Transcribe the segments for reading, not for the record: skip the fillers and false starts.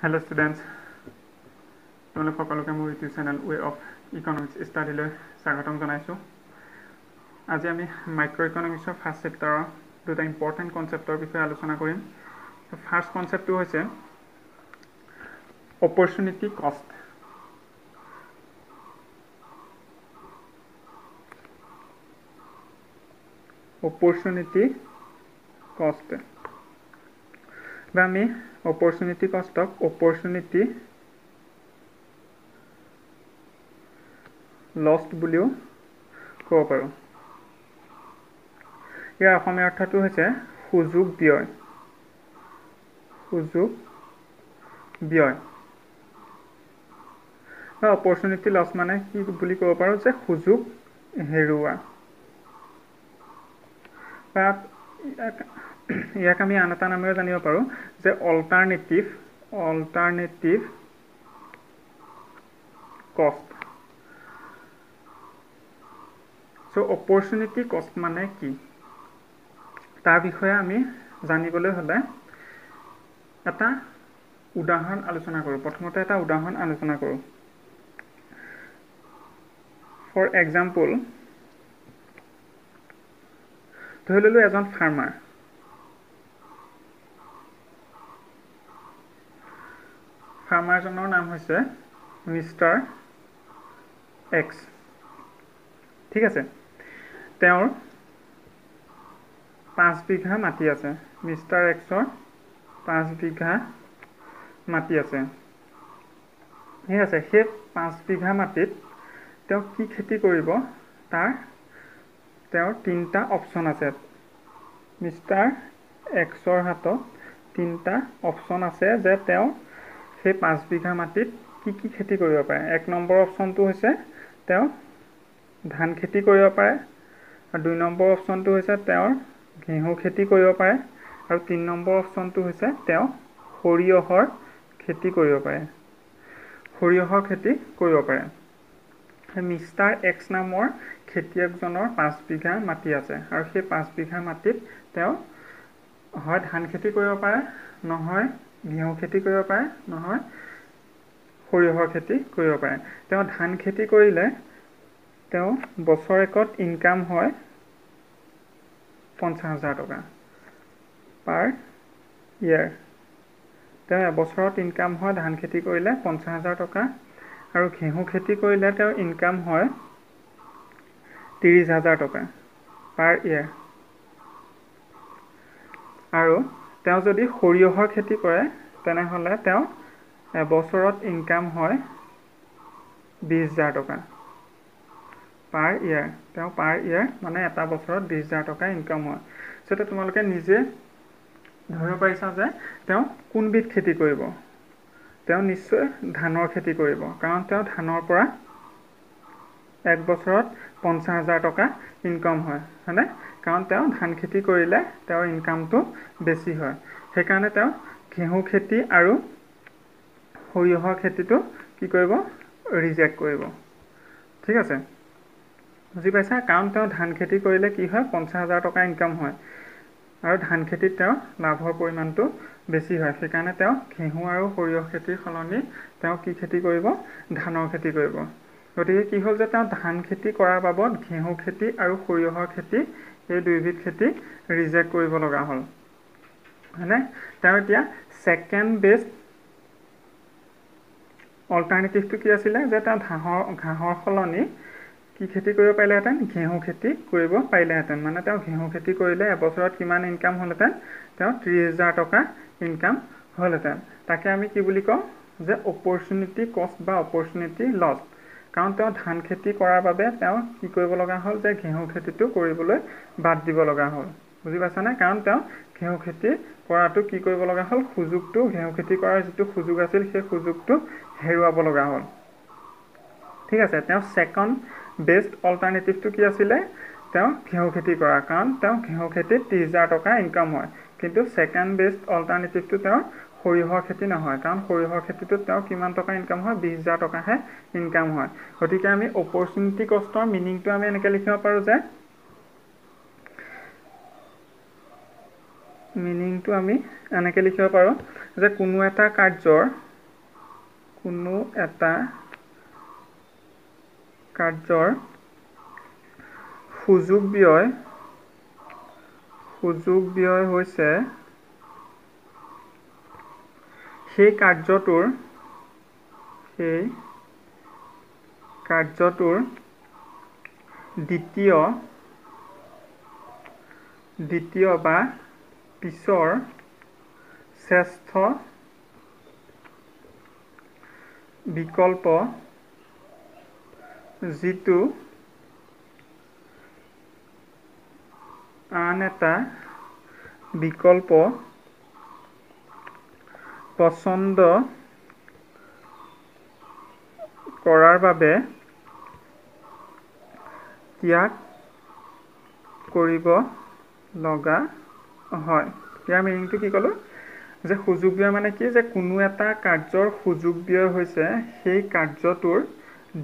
Hello students, তোমালোক সকলোকে মোৰ YouTube channel way of economics ষ্টাডিলৈ স্বাগতম জনাইছোঁ। আজি আমি মাইক্ৰ' ইকনমিক্সৰ ফাৰ্ষ্ট চেপ্টাৰৰ দুটা ইম্পৰ্টেণ্ট কনচেপ্টৰ বিষয়ে আলোচনা কৰিম। ফাৰ্ষ্ট কনচেপ্টটো হৈছে অপৰচুনিটি কষ্ট। অপৰচুনিটি কষ্ট বা আমি অপৰচুনিটি কষ্টক অপৰচুনিটি লষ্ট বুলিও ক'ব পাৰোঁ। ইয়াৰ অসমীয়া অৰ্থটো হৈছে সুযোগ ব্যয়। সুযোগ ব্যয় বা অপৰচুনিটি লছ মানে কি বুলি ক'ব পাৰোঁ যে সুযোগ হেৰুওৱা। বা ইয়াক আমি আন এটা নামেৰে জানিব পাৰোঁ যে অল্টাৰনেটিভ কষ্ট। চ' অপৰচুনিটি কষ্ট মানে কি তাৰ বিষয়ে আমি জানিবলৈ হ'লে এটা উদাহৰণ আলোচনা কৰোঁ। প্ৰথমতে এটা উদাহৰণ আলোচনা কৰোঁ। ফৰ এক্সাম্পল, ধৰি ল'লোঁ এজন ফাৰ্মাৰ। ফাৰ্মাৰজনৰ নাম হৈছে মিষ্টাৰ এক্স। ঠিক আছে, তেওঁৰ 5 বিঘা মাটি আছে। মিষ্টাৰ এক্সৰ 5 বিঘা মাটি আছে। ঠিক আছে, সেই 5 বিঘা মাটিত তেওঁ কি খেতি কৰিব তেওঁৰ 3টা অপশ্যন আছে। মিষ্টাৰ এক্সৰ হাতত 3টা অপশ্যন আছে যে তেওঁ সেই 5 বিঘা মাটিত কি খেতি কৰিব পাৰে। 1 নম্বৰ অপশ্যনটো হৈছে তেওঁ ধান খেতি কৰিব পাৰে, আৰু 2 নম্বৰ অপশ্যনটো হৈছে তেওঁৰ ঘেঁহু খেতি কৰিব পাৰে, আৰু 3 নম্বৰ অপশ্যনটো হৈছে তেওঁ সৰিয়হৰ খেতি কৰিব পাৰে। মিষ্টাৰ এক্স নামৰ খেতিয়কজনৰ 5 বিঘা মাটি আছে, আৰু সেই 5 বিঘা মাটিত তেওঁ হয় ধান খেতি কৰিব পাৰে, নহয় ঘেঁহু খেতি কৰিব পাৰে, নহয় সৰিয়হৰ খেতি কৰিব পাৰে। তেওঁ ধান খেতি কৰিলে তেওঁ বছৰেকত ইনকাম হয় 50,000 টকা পাৰ ইয়াৰ। তেওঁ এবছৰত ইনকাম হয় ধান খেতি কৰিলে 50,000 টকা, আৰু ঘেঁহু খেতি কৰিলে তেওঁৰ ইনকাম হয় 30,000 টকা পাৰ ইয়াৰ। আৰু তেওঁ যদি সৰিয়হৰ খেতি কৰে তেনেহ'লে তেওঁ এবছৰত ইনকাম হয় 20,000 টকা পাৰ ইয়াৰ। তেওঁ পাৰ ইয়াৰ মানে এটা বছৰত 20,000 টকা ইনকাম হয়। তেতিয়া তোমালোকে নিজে ধৰিব পাৰিছা যে তেওঁ কোনবিধ খেতি কৰিব। তেওঁ নিশ্চয় ধানৰ খেতি কৰিব, কাৰণ তেওঁ ধানৰ পৰা এক বছৰত 50,000 টকা ইনকাম হয়নে? কাৰণ তেওঁ ধান খেতি কৰিলে তেওঁৰ ইনকামটো বেছি হয়। সেইকাৰণে তেওঁ ঘেঁহু খেতি আৰু সৰিয়হৰ খেতিটো কি কৰিব? ৰিজেক্ট কৰিব। ঠিক আছে, বুজি পাইছা? কাৰণ তেওঁ ধান খেতি কৰিলে কি হয় 50,000 টকা ইনকাম হয়, আৰু ধান খেতিত তেওঁৰ লাভৰ পৰিমাণটো বেছি হয়। সেইকাৰণে তেওঁ ঘেঁহু আৰু সৰিয়হ খেতিৰ সলনি তেওঁ কি খেতি কৰিব? ধানৰ খেতি কৰিব। গতিকে কি হ'ল যে তেওঁ ধান খেতি কৰাৰ বাবদ ঘেঁহু খেতি আৰু সৰিয়হৰ খেতি এই দুইবিধ খেতি ৰিজেক্ট কৰিব লগা হ'ল। হয়নে? তেওঁ এতিয়া ছেকেণ্ড বেষ্ট অল্টাৰনেটিভটো কি আছিলে যে তেওঁ ঘাঁহৰ সলনি কি খেতি কৰিব পাৰিলেহেঁতেন? ঘেঁহু খেতি কৰিব পাৰিলেহেঁতেন। মানে তেওঁ ঘেঁহু খেতি কৰিলে এবছৰত কিমান ইনকাম হ'লহেঁতেন? তেওঁ 30,000 টকা ইনকাম হ'লহেঁতেন। তাকে আমি কি বুলি কওঁ যে অপৰচুনিটি কষ্ট বা অপৰচুনিটি লছ। কাৰণ তেওঁ ধান খেতি কৰাৰ বাবে তেওঁ কি কৰিব লগা হ'ল যে ঘেঁহু খেতিটো কৰিবলৈ বাদ দিব লগা হ'ল। বুজি পাইছানে? কাৰণ তেওঁ ঘেঁহু খেতি কৰাটো কি কৰিব লগা হ'ল? ঘেঁহু খেতি কৰাৰ যিটো সুযোগ আছিল সেই সুযোগটো হেৰুৱাব লগা হ'ল। ঠিক আছে, তেওঁ ছেকেণ্ড বেষ্ট অল্টাৰনেটিভটো কি আছিলে? তেওঁ ঘেঁহু খেতি কৰা, কাৰণ তেওঁ ঘেঁহু খেতিত 30,000 টকা ইনকাম হয়। কিন্তু ছেকেণ্ড বেষ্ট অল্টাৰনেটিভটো তেওঁৰ সৰিয়হৰ খেতি নহয়, কাৰণ সৰিয়হৰ খেতিটোত তেওঁ কিমান টকা ইনকাম হয়? 20,000 টকাহে ইনকাম হয়। গতিকে আমি অপৰচুনিটি কষ্টৰ মিনিংটো আমি এনেকৈ লিখিব পাৰোঁ যে কোনো এটা কাৰ্যৰ কোনো এটা কাৰ্যৰ সুযোগ ব্যয় হৈছে সেই কাৰ্যটোৰ দ্বিতীয় বা পিছৰ শ্ৰেষ্ঠ বিকল্প যিটো আন এটা বিকল্প পছন্দ কৰাৰ বাবে ত্যাগ কৰিব লগা হয়। ইয়াৰ মিনিংটো কি ক'লো যে সুযোগ ব্যয় মানে কি যে কোনো এটা কাৰ্যৰ সুযোগ ব্যয় হৈছে সেই কাৰ্যটোৰ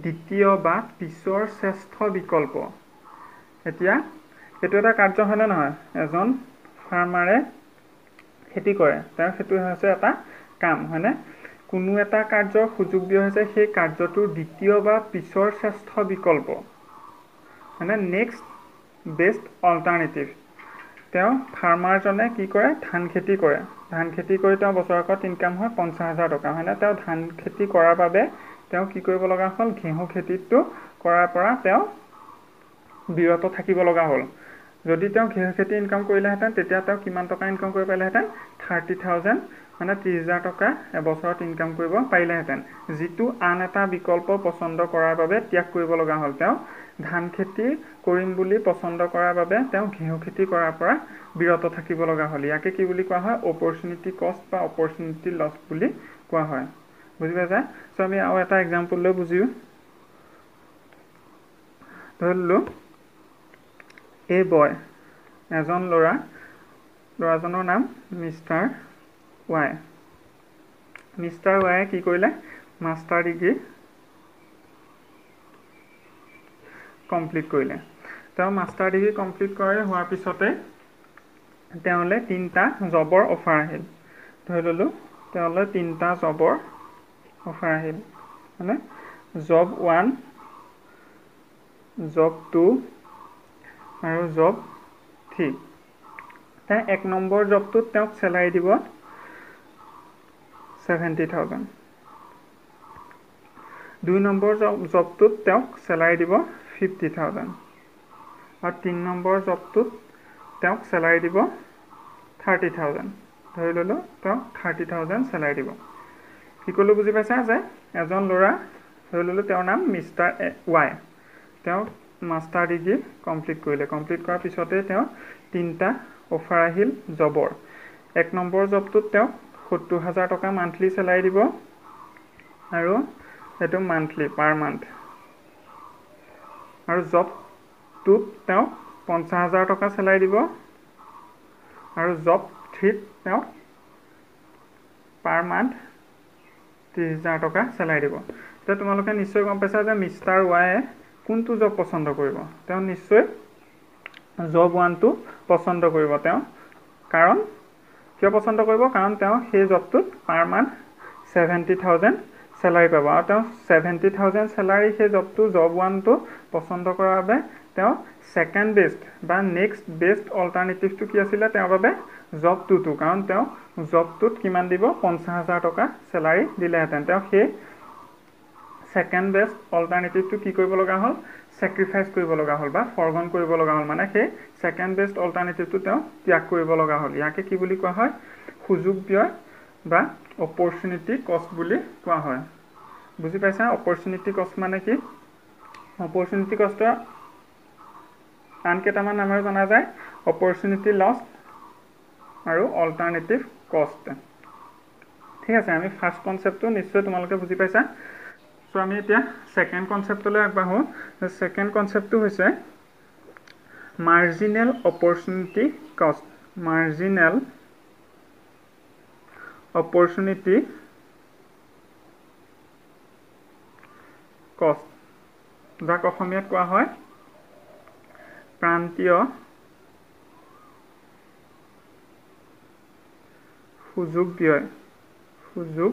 দ্বিতীয় বা পিছৰ শ্ৰেষ্ঠ বিকল্প। এতিয়া এইটো এটা কাৰ্য হয়নে নহয়? এজন ফাৰ্মাৰে খেতি কৰে, তেওঁৰ সেইটো হৈছে এটা কাম হয়নে? কোনো এটা কাৰ্যৰ সুযোগ ব্যয় হৈছে সেই কাৰ্যটোৰ দ্বিতীয় বা পিছৰ শ্ৰেষ্ঠ বিকল্প মানে নেক্সট বেষ্ট অল্টাৰনেটিভ। তেওঁ ফাৰ্মাৰজনে কি কৰে? ধান খেতি কৰে। ধান খেতি কৰি তেওঁ বছৰেকত ইনকাম হয় 50,000 টকা হয়নে? তেওঁ ধান খেতি কৰাৰ বাবে তেওঁ কি কৰিব লগা হ'ল? ঘেঁহু খেতিটো কৰাৰ পৰা তেওঁ বিৰত থাকিব লগা হ'ল। যদি তেওঁ ঘেঁহু খেতি ইনকাম কৰিলেহেঁতেন তেতিয়া তেওঁ কিমান টকা ইনকাম কৰিব পাৰিলেহেঁতেন? 30,000 মানে 30,000 টকা এবছৰত ইনকাম কৰিব পাৰিলেহেঁতেন, যিটো আন এটা বিকল্প পচন্দ কৰাৰ বাবে ত্যাগ কৰিব লগা হ'ল। তেওঁ ধান খেতি কৰিম বুলি পচন্দ কৰাৰ বাবে তেওঁ ঘেঁহু খেতি কৰাৰ পৰা বিৰত থাকিব লগা হ'ল। ইয়াকে কি বুলি কোৱা হয়? অপৰচুনিটি কষ্ট বা অপৰচুনিটি লছ বুলি কোৱা হয়। বুজি পাইছা? চ' আমি আৰু এটা এক্সাম্পল লৈ বুজিও। ধৰি ললোঁ এ বয়, এজন ল'ৰাজনৰ নাম মিষ্টাৰ ৱাই। মিষ্টাৰ ৱাইয়ে কি কৰিলে? মাষ্টাৰ ডিগ্ৰী কমপ্লিট কৰিলে। তেওঁ মাষ্টাৰ ডিগ্ৰী কমপ্লিট হোৱাৰ পিছতে তেওঁলৈ 3টা জবৰ অফাৰ আহিল। ধৰি ল'লোঁ তেওঁলৈ 3টা জবৰ অফাৰ আহিল মানে জব 1, জব 2 আৰু জব 3। তেওঁ 1 নম্বৰ জবটোত তেওঁক চেলাৰী দিব 70,000। 2 নম্বৰ জবটোত তেওঁক চেলাৰী দিব 50,000 আৰু 3 নম্বৰ জবটোত তেওঁক চেলাৰী দিব 30,000। ধৰি ল'লোঁ তেওঁক 30,000 চেলাৰী দিব। কি ক'লোঁ বুজি পাইছা? যে এজন ল'ৰা ধৰি ল'লোঁ তেওঁৰ নাম মিষ্টাৰ ৱাই। তেওঁ মাষ্টাৰ ডিগ্ৰী কমপ্লিট কৰিলে। কমপ্লিট কৰাৰ পিছতে তেওঁ 3টা অফাৰ আহিল জবৰ। 1 নম্বৰ জবটোত তেওঁক 70,000 টকা মান্থলি চেলাৰী দিব আৰু সেইটো মান্থলি পাৰ মান্থ। আৰু জব 2ত তেওঁক 50,000 টকা চেলাৰী দিব আৰু জব 3ত তেওঁক পাৰ মান্থ 30,000 টকা চেলাৰী দিব। এতিয়া তোমালোকে নিশ্চয় গম পাইছা যে মিষ্টাৰ ৱাইয়ে কোনটো জব পচন্দ কৰিব? তেওঁ নিশ্চয় জব 1টো পচন্দ কৰিব। তেওঁ কাৰণ কিয় পচন্দ কৰিব? কাৰণ তেওঁ সেই জবটোত পাৰ মান্থ 70,000 চেলাৰী পাব আৰু তেওঁ 70,000 চেলাৰী সেই জব 1টো পচন্দ কৰাৰ বাবে তেওঁ ছেকেণ্ড বেষ্ট বা নেক্সট বেষ্ট অল্টাৰনেটিভটো কি আছিলে তেওঁৰ বাবে? জব 2টো। কাৰণ তেওঁ জব 2ত কিমান দিব? 50,000 টকা চেলাৰী দিলেহেঁতেন। তেওঁ সেই ছেকেণ্ড বেষ্ট অল্টাৰনেটিভটো কি কৰিব লগা হ'ল? ছেক্ৰিফাইচ কৰিব লগা হ'ল বা ফৰগন কৰিব লগা হ'ল। মানে সেই ছেকেণ্ড বেষ্ট অল্টাৰনেটিভটো তেওঁ ত্যাগ কৰিব লগা হ'ল। ইয়াকে কি বুলি কোৱা হয়? সুযোগ ব্যয় বা অপৰচুনিটি কষ্ট বুলি কোৱা হয়। বুজি পাইছা? অপৰচুনিটি কষ্ট মানে কি? অপৰচুনিটি কষ্টৰ আন কেইটামান নামেৰে জনা যায়। অপৰচুনিটি লষ্ট আৰু অল্টাৰনেটিভ কষ্ট। ঠিক আছে, আমি ফাৰ্ষ্ট কনচেপ্টটো নিশ্চয় তোমালোকে বুজি পাইছা। চ' আমি এতিয়া ছেকেণ্ড কনচেপ্টলৈ আগবাঢ়োঁ। ছেকেণ্ড কনচেপ্টটো হৈছে মাৰ্জিনেল অপৰচুনিটি কষ্ট। মাৰ্জিনেল অপৰচুনিটি কষ্ট, যাক অসমীয়াত কোৱা হয় প্ৰান্তীয় সুযোগ ব্যয়। সুযোগ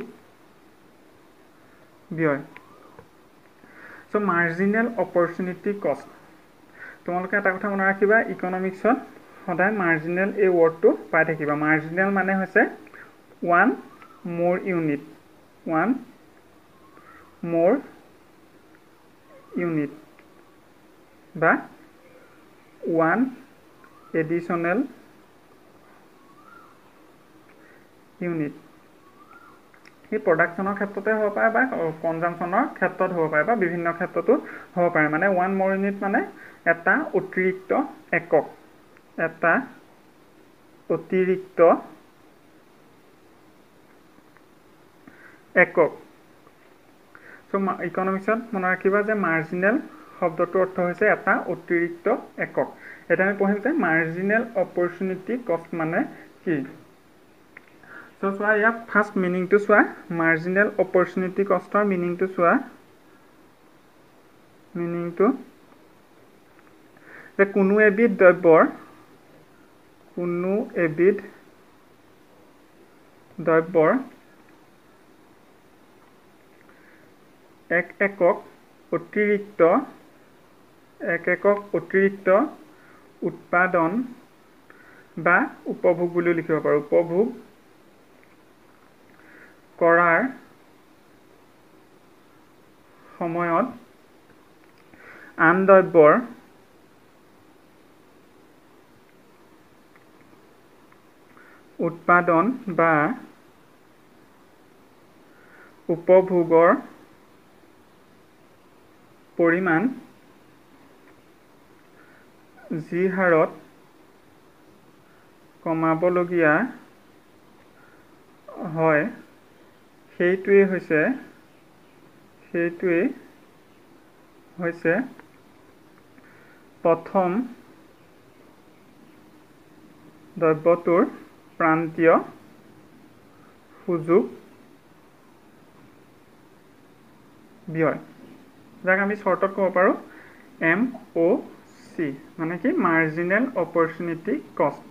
ব্যয় সো মাৰ্জিনেল অপৰচুনিটি কষ্ট তোমালোকে এটা কথা মনত ৰাখিবা ইকনমিক্সত সদায় মাৰ্জিনেল এই ৱৰ্ডটো পাই থাকিবা মাৰ্জিনেল মানে হৈছে 1 more unit 1 more unit বা 1 additional unit এই প্ৰডাকশ্যনৰ ক্ষেত্ৰতে হ'ব পাৰে বা কনজাম্পশ্যনৰ ক্ষেত্ৰত হ'ব পাৰে বা বিভিন্ন ক্ষেত্ৰতো হ'ব পাৰে মানে 1 more unit মানে এটা অতিৰিক্ত একক এটা অতিৰিক্ত একক সো ইকনমিক্সত মনত ৰাখিবা যে মাৰ্জিনেল শব্দটোৰ অৰ্থ হৈছে এটা অতিৰিক্ত একক এটা আমি পঢ়িম যে মাৰ্জিনেল অপৰচুনিটি কষ্ট মানে কি সো চোৱা ইয়াৰ ফাৰ্ষ্ট মিনিংটো চোৱা মাৰ্জিনেল অপৰচুনিটি কষ্টৰ মিনিংটো চোৱা মিনিংটো যে কোনো এবিধ দ্ৰব্যৰ এক একক অতিৰিক্ত উৎপাদন বা উপভোগ বুলি লিখিব পাৰোঁ উপভোগ কৰাৰ সময়ত আন দ্ৰব্যৰ উৎপাদন বা উপভোগৰ পৰিমাণ যি হাৰত কমাবলগীয়া হয় সেইটোৱেই হৈছে প্ৰথম দ্ৰব্যটোৰ প্ৰান্তীয় সুযোগ ব্যয় যাক আমি শৰ্টত ক'ব পাৰোঁ MOC মানে কি মাৰ্জিনেল অপৰচুনিটি কষ্ট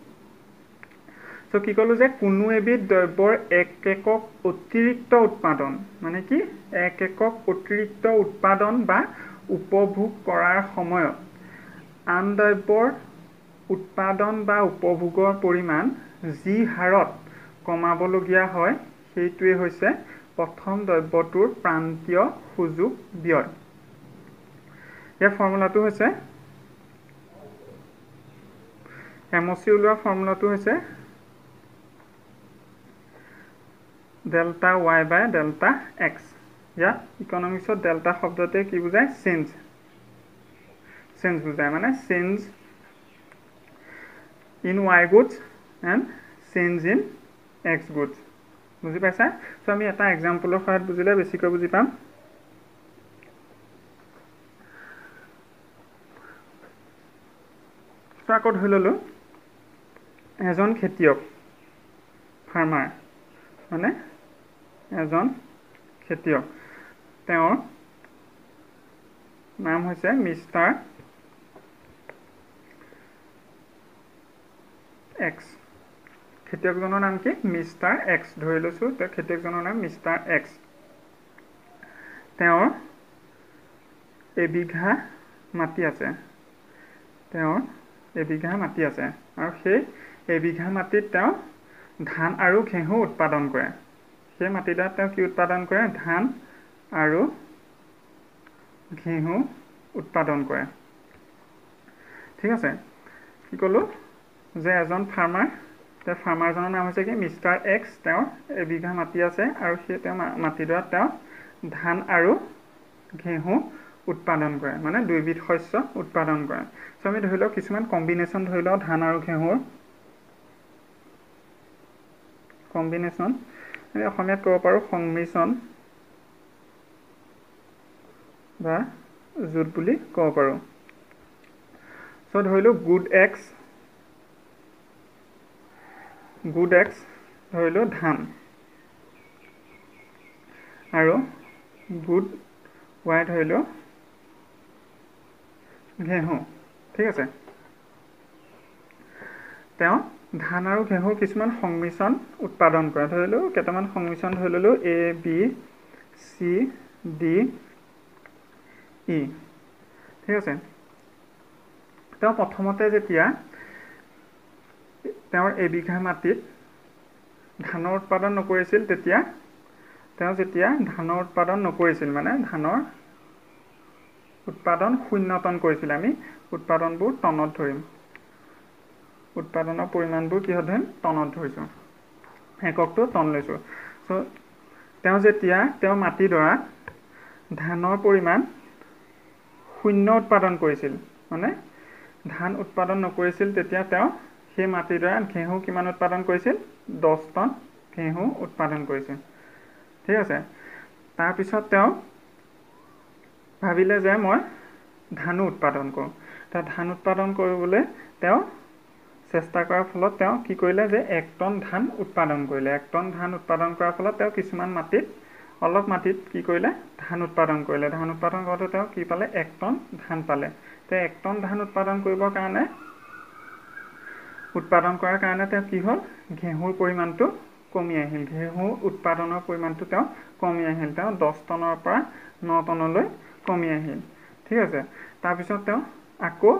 সো কি ক'লোঁ যে কোনো এবিধ দ্ৰব্যৰ এক একক অতিৰিক্ত উৎপাদন মানে কি এক একক অতিৰিক্ত উৎপাদন বা উপভোগ কৰাৰ সময়ত আন দ্ৰব্যৰ উৎপাদন বা উপভোগৰ পৰিমাণ যি হাৰত কমাবলগীয়া হয় সেইটোৱে হৈছে প্ৰথম দ্ৰব্যটোৰ প্ৰান্তীয় সুযোগ ব্যয় ইয়াৰ ফৰ্মুলাটো হৈছে MOC ওলোৱা ফৰ্মুলাটো হৈছে delta y by delta x ইয়াত ইকনমিক্সত ডেল্টা শব্দতে কি বুজায় চেঞ্জ বুজায় মানে change in y goods and change in x goods বুজি পাইছা সো আমি এটা এক্সাম্পলৰ সহায়ত বুজিলে বেছিকৈ বুজি পাম সো আকৌ ধৰি ল'লোঁ এজন খেতিয়ক ফাৰ্মাৰ মানে এজন খেতিয়ক তেওঁৰ নাম হৈছে মিষ্টাৰ এক্স খেতিয়কজনৰ নাম কি মিষ্টাৰ এক্স ধৰি লৈছোঁ তেওঁ খেতিয়কজনৰ নাম মিষ্টাৰ এক্স তেওঁৰ এবিঘা মাটি আছে আৰু সেই এবিঘা মাটিত তেওঁ ধান আৰু ঘেঁহু উৎপাদন কৰে সেই মাটিডৰাত তেওঁ কি উৎপাদন কৰে ধান আৰু ঘেঁহু উৎপাদন কৰে ঠিক আছে কি ক'লোঁ যে এজন ফাৰ্মাৰজনৰ নাম হৈছে কি মিষ্টাৰ এক্স তেওঁৰ এবিঘা মাটি আছে আৰু সেই তেওঁ মাটিডৰাত তেওঁ ধান আৰু ঘেঁহু উৎপাদন কৰে মানে দুইবিধ শস্য উৎপাদন কৰে সো আমি ধৰি লওঁ কিছুমান কম্বিনেশ্যন ধৰি লওঁ ধান আৰু ঘেঁহুৰ কম্বিনেশ্যন আমি অসমীয়াত ক'ব পাৰোঁ সংমিশ্ৰণ বা জোঁট বুলি ক'ব পাৰোঁ সো ধৰিলোঁ গুড এক্স ধৰিলোঁ ধান আৰু গুড ৱাই ধৰিলোঁ ঘেঁহু ঠিক আছে তেওঁ ধান আৰু ঘেঁহুৰ কিছুমান সংমিশ্ৰণ উৎপাদন কৰে ধৰিলোঁ কেইটামান সংমিশ্ৰণ ধৰি ল'লোঁ A B C D E ঠিক আছে তেওঁ প্ৰথমতে যেতিয়া তেওঁৰ এবিঘা মাটিত ধানৰ উৎপাদন নকৰিছিল তেতিয়া তেওঁ যেতিয়া ধানৰ উৎপাদন নকৰিছিল মানে ধানৰ উৎপাদন 0 টন কৰিছিল আমি উৎপাদনবোৰ টনত ধৰিম উৎপাদনৰ পৰিমাণবোৰ কিহত ধৰিম টনত ধৰিছোঁ এককটো টন লৈছোঁ সো তেওঁ যেতিয়া তেওঁ মাটিডৰাত ধানৰ পৰিমাণ 0 উৎপাদন কৰিছিল মানে ধান উৎপাদন নকৰিছিল তেতিয়া তেওঁ সেই মাটিডৰাত ঘেঁহু কিমান উৎপাদন কৰিছিল 10 টন ঘেঁহু উৎপাদন কৰিছিল ঠিক আছে তাৰ পিছত তেওঁ ভাবিলে যে মই ধান উৎপাদন কৰোঁ তা ধান উৎপাদন কৰিবলৈ তেওঁ চেষ্টা কৰাৰ ফলত তেওঁ কি কৰিলে যে 1 টন ধান উৎপাদন কৰিলে 1 টন ধান উৎপাদন কৰাৰ ফলত তেওঁ কিছুমান মাটিত অলপ মাটিত কি কৰিলে ধান উৎপাদন কৰিলে ধান উৎপাদন কৰোঁতে তেওঁ কি পালে 1 টন ধান পালে তে 1 টন ধান উৎপাদন কৰিবৰ কাৰণে উৎপাদন কৰাৰ কাৰণে তেওঁ কি হ'ল ঘেঁহুৰ পৰিমাণটো কমি আহিল ঘেঁহু উৎপাদনৰ পৰিমাণটো তেওঁ কমি আহিল তেওঁ 10 টনৰ পৰা 9 টনলৈ কমি আহিল ঠিক আছে তাৰ পিছত তেওঁ আকৌ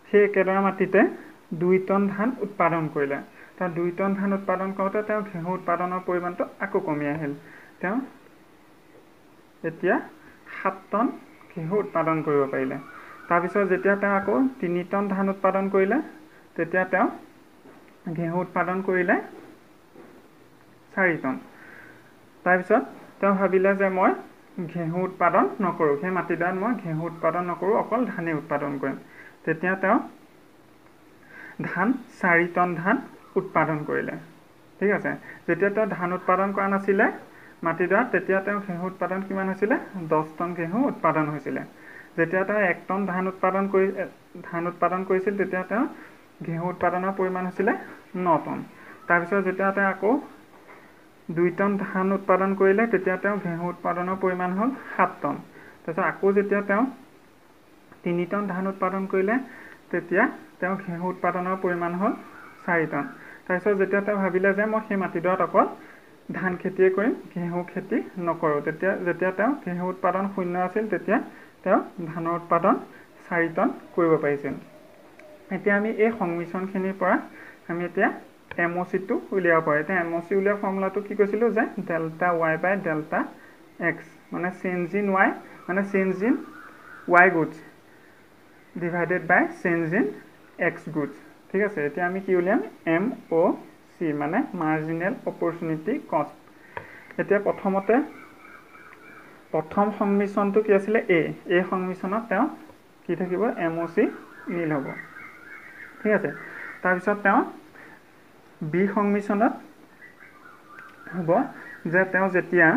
সেই একেদৰে মাটিতে 2 টন ধান উৎপাদন কৰিলে তা 2 টন ধান উৎপাদন কৰোঁতে তেওঁ ঘেঁহু উৎপাদনৰ পৰিমাণটো আকৌ কমি আহিল তেওঁ এতিয়া 7 টন ঘেঁহু উৎপাদন কৰিব পাৰিলে তাৰ পিছত যেতিয়া তেওঁ আকৌ 3 টন ধান উৎপাদন কৰিলে তেতিয়া তেওঁ ঘেঁহু উৎপাদন কৰিলে 4 টন তাৰ পিছত তেওঁ ভাবিলে যে মই ঘেঁহু উৎপাদন নকৰোঁ সেই মাটিডৰাত মই ঘেঁহু উৎপাদন নকৰোঁ অকল ধানেই উৎপাদন কৰিম তেতিয়া তেওঁ ধান 4 টন ধান উৎপাদন কৰিলে ঠিক আছে যেতিয়া তেওঁ ধান উৎপাদন কৰা নাছিলে মাটিডৰাত তেতিয়া তেওঁ ঘেঁহু উৎপাদন কিমান হৈছিলে 10 টন ঘেঁহু উৎপাদন হৈছিলে যেতিয়া তেওঁ 1 টন ধান উৎপাদন কৰিছিল তেতিয়া তেওঁ ঘেঁহু উৎপাদনৰ পৰিমাণ হৈছিলে 9 টন তাৰ পিছত যেতিয়া তেওঁ আকৌ 2 টন ধান উৎপাদন কৰিলে তেতিয়া তেওঁ ঘেঁহু উৎপাদনৰ পৰিমাণ হ'ল 7 টন তাৰপিছত আকৌ যেতিয়া তেওঁ 3 টন ধান উৎপাদন কৰিলে তেতিয়া তেওঁ ঘেঁহু উৎপাদনৰ পৰিমাণ হ'ল 4 টন তাৰপিছত যেতিয়া তেওঁ ভাবিলে যে মই সেই মাটিডৰাত অকল ধান খেতিয়ে কৰিম ঘেঁহু খেতি নকৰোঁ তেতিয়া যেতিয়া তেওঁ ঘেঁহু উৎপাদন 0 আছিল তেতিয়া তেওঁ ধানৰ উৎপাদন 4 টন কৰিব পাৰিছিল এতিয়া আমি এই সংমিশ্ৰণখিনিৰ পৰা আমি এতিয়া এমঅ'চিটো উলিয়াব পাৰোঁ এতিয়া এমঅ'চি উলিওৱা ফৰ্মুলাটো কি কৈছিলোঁ যে delta y by delta x মানে চেঞ্জ ইন y মানে চেঞ্জ ইন y গুডছ divided by change in x গুডছ ঠিক আছে এতিয়া আমি কি উলিয়াম MOC মানে মাৰ্জিনেল অপৰচুনিটি কষ্ট এতিয়া প্ৰথম সংমিশ্ৰণটো কি আছিলে এই সংমিশ্ৰণত তেওঁ কি থাকিব MOC নীল হ'ব ঠিক আছে তাৰপিছত তেওঁ বি সংমিশ্ৰণত হ'ব যে তেওঁ যেতিয়া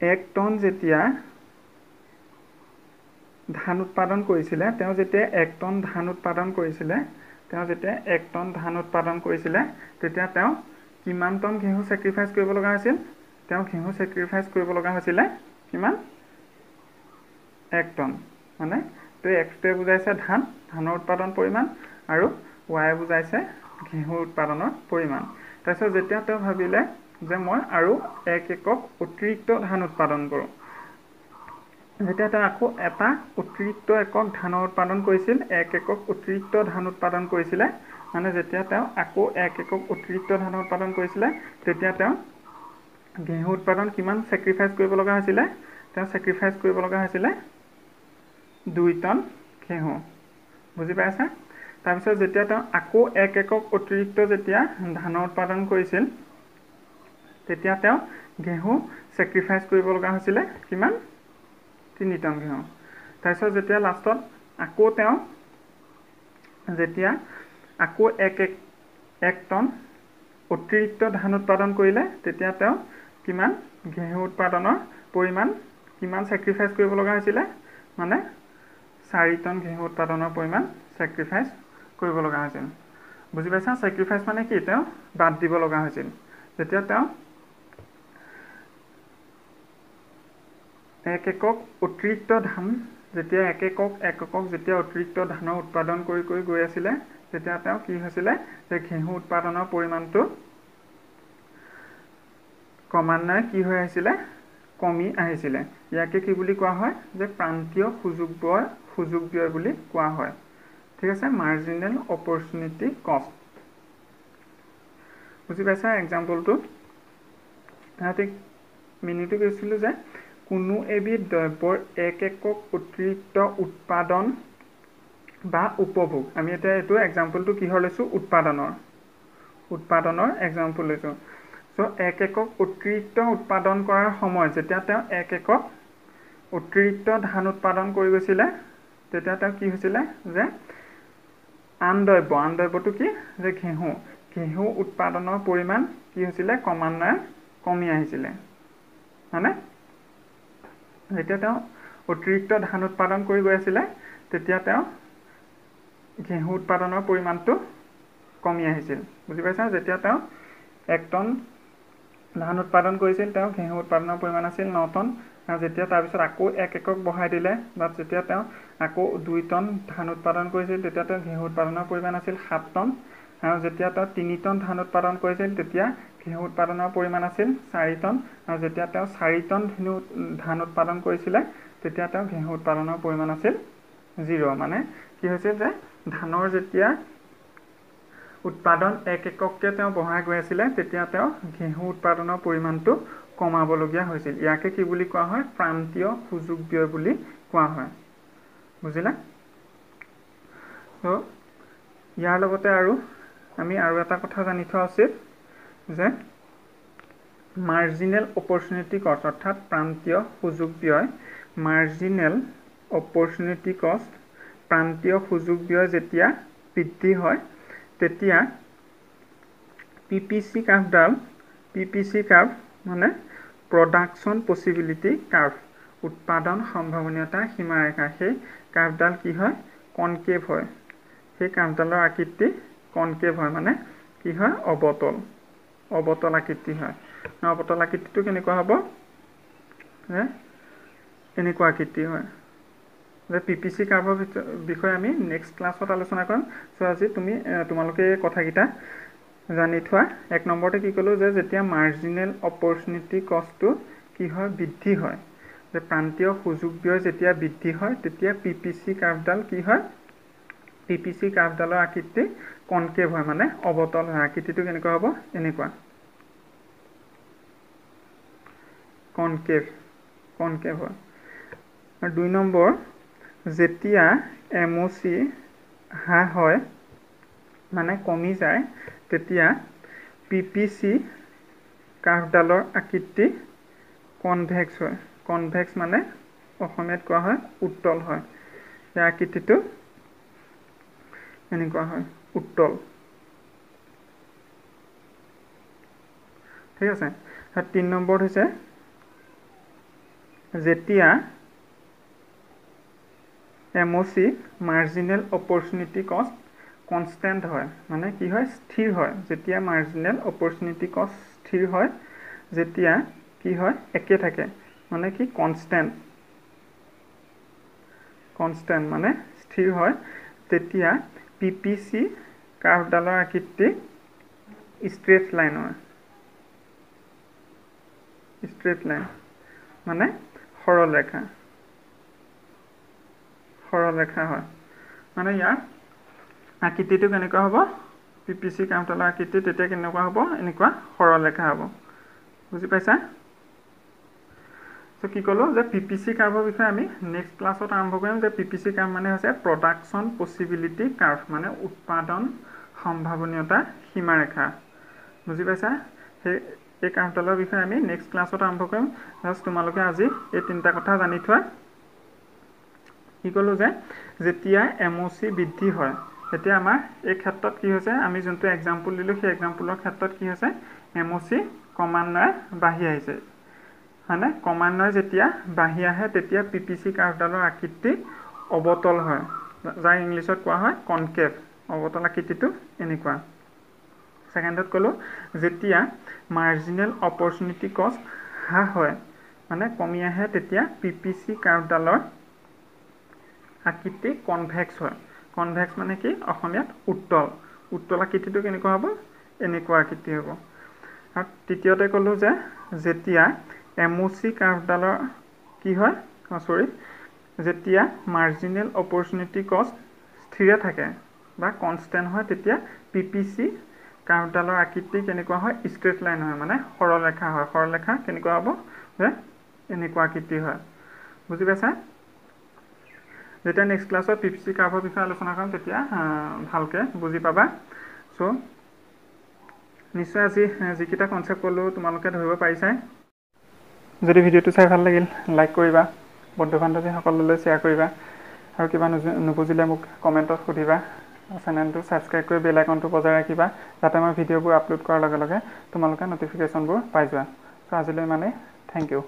1 টন যেতিয়া ধান উৎপাদন কৰিছিলে তেওঁ যেতিয়া 1 টন ধান উৎপাদন কৰিছিলে তেতিয়া তেওঁ কিমান টন ঘেঁহু চেক্ৰিফাইচ কৰিব লগা হৈছিল তেওঁ ঘেঁহু চেক্ৰিফাইচ কৰিব লগা হৈছিলে কিমান 1 টন মানে তো এক্সটোৱে বুজাইছে ধানৰ উৎপাদন পৰিমাণ আৰু y বুজাইছে ঘেঁহুৰ উৎপাদনৰ পৰিমাণ তাৰপিছত যেতিয়া তেওঁ ভাবিলে যে মই আৰু 1 একক অতিৰিক্ত ধান উৎপাদন কৰোঁ যেতিয়া তেওঁ আকৌ এটা অতিৰিক্ত একক ধানৰ উৎপাদন কৰিছিল 1 একক অতিৰিক্ত ধান উৎপাদন কৰিছিলে মানে যেতিয়া তেওঁ আকৌ 1 একক অতিৰিক্ত ধান উৎপাদন কৰিছিলে তেতিয়া তেওঁ ঘেঁহু উৎপাদন কিমান চেক্ৰিফাইচ কৰিব লগা হৈছিলে তেওঁ চেক্ৰিফাইচ কৰিব লগা হৈছিলে 2 টন ঘেঁহু বুজি পাইছা তাৰপিছত যেতিয়া তেওঁ আকৌ 1 একক অতিৰিক্ত যেতিয়া ধানৰ উৎপাদন কৰিছিল তেতিয়া তেওঁ ঘেঁহু চেক্ৰিফাইচ কৰিব লগা হৈছিলে কিমান 3 টন ঘেঁহু তাৰপিছত যেতিয়া লাষ্টত আকৌ তেওঁ যেতিয়া আকৌ 1 টন অতিৰিক্ত ধান উৎপাদন কৰিলে তেতিয়া তেওঁ কিমান ঘেঁহু উৎপাদনৰ পৰিমাণ কিমান চেক্ৰিফাইচ কৰিব লগা হৈছিলে মানে 4 টন ঘেঁহু উৎপাদনৰ পৰিমাণ চেক্ৰিফাইচ কৰিব লগা হৈছিল বুজি পাইছা চেক্ৰিফাইচ মানে কি তেওঁ বাদ দিব লগা হৈছিল যেতিয়া তেওঁ 1 একক অতিৰিক্ত ধান যেতিয়া 1 একক যেতিয়া অতিৰিক্ত ধানৰ উৎপাদন কৰি গৈ আছিলে তেতিয়া তেওঁ কি হৈছিলে যে ঘেঁহু উৎপাদনৰ পৰিমাণটো ক্ৰমান্বয়ে কি হৈ আহিছিলে কমি আহিছিলে ইয়াকে কি বুলি কোৱা হয় যে প্ৰান্তীয় সুযোগ ব্যয় বুলি কোৱা হয় ঠিক আছে মাৰ্জিনেল অপৰচুনিটি কষ্ট বুজি পাইছা এক্সাম্পলটো ঠিক মিনিটো কৈছিলোঁ যে কোনো এবিধ দ্ৰব্যৰ এক একক অতিৰিক্ত উৎপাদন বা উপভোগ আমি এতিয়া এইটো এক্সাম্পলটো কিহৰ লৈছোঁ উৎপাদনৰ এক্সাম্পল লৈছোঁ চ' এক একক অতিৰিক্ত উৎপাদন কৰাৰ সময়ত যেতিয়া তেওঁ এক একক অতিৰিক্ত ধান উৎপাদন কৰি গৈছিলে তেতিয়া তেওঁ কি হৈছিলে যে আন দ্ৰব্যটো কি যে ঘেঁহু উৎপাদনৰ পৰিমাণ কি হৈছিলে ক্ৰমান্বয়ে কমি আহিছিলে হয়নে যেতিয়া তেওঁ অতিৰিক্ত ধান উৎপাদন কৰি গৈ আছিলে তেতিয়া তেওঁ ঘেঁহু উৎপাদনৰ পৰিমাণটো কমি আহিছিল বুজি পাইছা যেতিয়া তেওঁ 1 টন ধান উৎপাদন কৰিছিল তেওঁ ঘেঁহু উৎপাদনৰ পৰিমাণ আছিল 9 টন আৰু যেতিয়া তাৰপিছত আকৌ 1 একক বঢ়াই দিলে বা যেতিয়া তেওঁ আকৌ 2 টন ধান উৎপাদন কৰিছিল তেতিয়া তেওঁ ঘেঁহু উৎপাদনৰ পৰিমাণ আছিল 7 টন আৰু যেতিয়া তেওঁ 3 টন ধান উৎপাদন কৰিছিল তেতিয়া ঘেঁহু উৎপাদনৰ পৰিমাণ আছিল 4 টন আৰু যেতিয়া তেওঁ 4 টন ধান উৎপাদন কৰিছিলে তেতিয়া তেওঁ ঘেঁহু উৎপাদনৰ পৰিমাণ আছিল 0 মানে কি হৈছিল যে ধানৰ যেতিয়া উৎপাদন 1 একককে তেওঁ বঢ়াই গৈ আছিলে তেতিয়া তেওঁ ঘেঁহু উৎপাদনৰ পৰিমাণটো কমাবলগীয়া হৈছিল ইয়াকে কি বুলি কোৱা হয় প্ৰান্তীয় সুযোগ ব্যয় বুলি কোৱা হয় বুজিলা তো ইয়াৰ লগতে আমি আৰু এটা কথা জানি থোৱা উচিত যে মাৰ্জিনেল অপৰচুনিটি কষ্ট অৰ্থাৎ প্ৰান্তীয় সুযোগ ব্যয় মাৰ্জিনেল অপৰচুনিটি কষ্ট প্ৰান্তীয় সুযোগ ব্যয় যেতিয়া বৃদ্ধি হয় তেতিয়া পিপিসি কাৰ্ভ মানে প্ৰডাকশন পসিবিলিটি কাৰ্ভ উৎপাদন সম্ভাৱনীয়তা সীমাৰেখা সেই কাৰ্ভডাল কি হয় কনকেভ হয় সেই কাৰ্ভডালৰ আকৃতি কনকেভ হয় মানে কি হয় অবতল আকৃতি হয় অবতল আকৃতিটো কেনেকুৱা হ'ব এনেকুৱা আকৃতি হয় যে পিপিসি কাৰ্ভৰ বিষয়ে আমি নেক্সট ক্লাছত আলোচনা কৰিম সো আজি তোমালোকে এই কথাকিটা জানি থোৱা এক নম্বৰতে কি ক'লো যে যেতিয়া মাৰ্জিনেল অপৰচুনিটি কষ্টটো কি হয় বৃদ্ধি হয় যে প্ৰান্তীয় সুযোগ ব্যয় যেতিয়া বৃদ্ধি হয় তেতিয়া পিপিসি কাৰ্ভডাল কি হয় পিপিসি কাৰ্ভডালৰ আকৃতি কনকেভ হয় মানে অবতল হয় আকৃতিটো কেনেকুৱা হ'ব এনেকুৱা কনকেভ হয় আৰু 2 নম্বৰ যেতিয়া এমওসি হ্ৰাস হয় মানে কমি যায় তেতিয়া পিপিসি কাৰ্ভডালৰ আকৃতি কনভেক্স হয় কনভেক্স মানে অসমীয়াত কোৱা হয় উত্তল হয় এই আকৃতিটো এনেকুৱা হয় উত্তল ঠিক আছে আৰু 3 নম্বৰত হৈছে যেতিয়া এমওসি মাৰ্জিনেল অপৰচুনিটি কষ্ট কনষ্টেন্ট হয় মানে কি হয় স্থিৰ হয় যেতিয়া মাৰ্জিনেল অপৰচুনিটি কষ্ট স্থিৰ হয় যেতিয়া কি হয় একে থাকে মানে কি কনষ্টেন্ট মানে স্থিৰ হয় তেতিয়া পিপিসি কাৰ্ভডালৰ আকৃতি ষ্ট্ৰেট লাইন মানে সৰল ৰেখা হয় মানে ইয়াৰ আকৃতিটো কেনেকুৱা হ'ব পিপিসি কাৰ্ভডালৰ আকৃতি তেতিয়া কেনেকুৱা হ'ব এনেকুৱা সৰল ৰেখা হ'ব বুজি পাইছা সো কি ক'লো যে পিপিসি কাৰ্ভৰ বিষয়ে আমি নেক্সট ক্লাছত আৰম্ভ কৰিম যে পিপিসি কাৰ্ভ মানে হৈছে প্ৰডাকশন পসিবিলিটি কাৰ্ভ মানে উৎপাদন সম্ভাৱনীয়তা সীমাৰেখা বুজি পাইছা এই কাৰ্ভডালৰ বিষয়ে আমি নেক্সট ক্লাছত আৰম্ভ কৰিম জাষ্ট তোমালোকে আজি এই তিনিটা কথা জানি থোৱা কি ক'লো যে যেতিয়া এমওসি বৃদ্ধি হয় তেতিয়া আমাৰ এই ক্ষেত্ৰত কি হৈছে আমি যোনটো এক্সাম্পল দিলোঁ সেই এক্সাম্পলৰ ক্ষেত্ৰত কি হৈছে এমওসি ক্ৰমান্বয়ে বাঢ়ি আহিছে হয়নে ক্ৰমান্বয়ে যেতিয়া বাঢ়ি আহে তেতিয়া পিপিসি কাৰ্ভডালৰ আকৃতি অবতল হয় যাক ইংলিছত কোৱা হয় কনকেভ অবতল আকৃতিটো এনেকুৱা সেকেন্ডত ক'লো যেতিয়া মাৰ্জিনেল অপৰচুনিটি কষ্ট হ্ৰাস হয় মানে কমি আহে তেতিয়া পিপিসি কাৰ্ভডালৰ আকৃতি কনভেক্স হয় কনভেক্স মানে কি অসমীয়াত উত্তল আকৃতিটো কেনেকুৱা হ'ব এনেকুৱা আকৃতি হ'ব আৰু তৃতীয়তে ক'লোঁ যে যেতিয়া MOC কাৰ্ভডালৰ কি হয় যেতিয়া মাৰ্জিনেল অপৰচুনিটি কষ্ট স্থিৰে থাকে বা কনষ্টেণ্ট হয় তেতিয়া PPC কাৰ্ভডালৰ আকৃতি কেনেকুৱা হয় ষ্ট্ৰেট লাইন হয় মানে সৰলৰেখা হয় সৰলৰেখা কেনেকুৱা হ'ব যে এনেকুৱা আকৃতি হয় বুজি পাইছা যেতিয়া নেক্সট ক্লাছত PPC কাৰ্ভৰ বিষয়ে আলোচনা কৰিম তেতিয়া ভালকৈ বুজি পাবা চ' নিশ্চয় আজি যিকেইটা কনচেপ্ট ক'লোঁ তোমালোকে ধৰিব পাৰিছাই যদি ভিডিঅ'টো চাই ভাল লাগিল লাইক কৰিবা বন্ধু বান্ধৱীসকললৈ শ্বেয়াৰ কৰিবা আৰু কিবা নুবুজিলে মোক কমেণ্টত সুধিবা চেনেলটো ছাবস্ক্ৰাইব কৰি বেল আইকনটো বজাই ৰাখিবা যাতে মই ভিডিঅ'বোৰ আপলোড কৰাৰ লগে লগে তোমালোকে ন'টিফিকেশ্যনবোৰ পাই যোৱা চ' আজিলৈ মানে থেংক ইউ